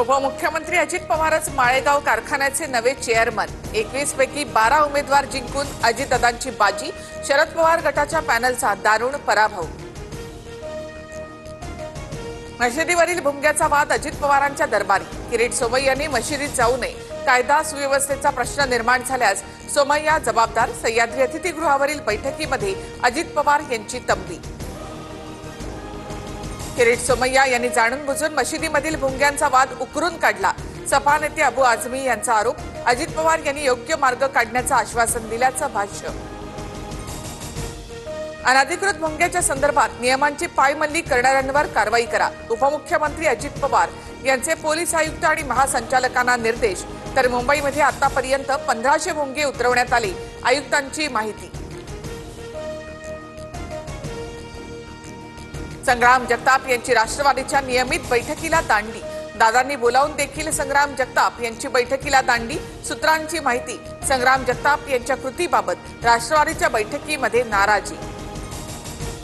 उपमुख्यमंत्री अजित पवारच माळेगाव कारखान्याचे नवे चेअरमन। 21 पैकी 12 उमेदवार जिंकून अजितदादांची बाजी। शरद पवार गटाच्या पॅनलचा दारुण पराभव। मशिदीवरील भुंग्याचा वाद अजित पवारांच्या दरबारी। किरीट सोमय्यांनी मशिदीत जाऊ नये, कायदा सुव्यवस्थेचा प्रश्न निर्माण झाल्यास सोमय्या जबाबदार। सह्याद्री अतिथीगृहावरील बैठकीमध्ये अजित पवार यांची तंबी। किरीट सोमय्या यांनी जाणून बुजून मशिदीमधील भुंग्यांचा वाद उकरून काढला। सपा नेते अबू आझमी यांचा आरोप। अजित पवार यांनी योग्य मार्ग काढण्याचं आश्वासन दिल्याचं भाष्य। अनधिकृत भुंग्याच्या संदर्भात नियमांची पायमल्ली करणाऱ्यांवर कारवाई करा। उपमुख्यमंत्री अजित पवार यांचे पोलीस आयुक्त आणि महासंचालकांना निर्देश। तर मुंबईमध्ये आतापर्यंत 1500 भुंगे उतरवण्यात आले, आयुक्तांची माहिती। संग्राम जगताप यांची राष्ट्रवादीच्या नियमित बैठकीला दांडी। दादांनी बोलावून देखील संग्राम जगताप यांची बैठकीला दांडी। सूत्रांची माहिती, संग्राम जगताप यांच्या कृतीबाबत राष्ट्रवादीच्या बैठकीमध्ये नाराजी।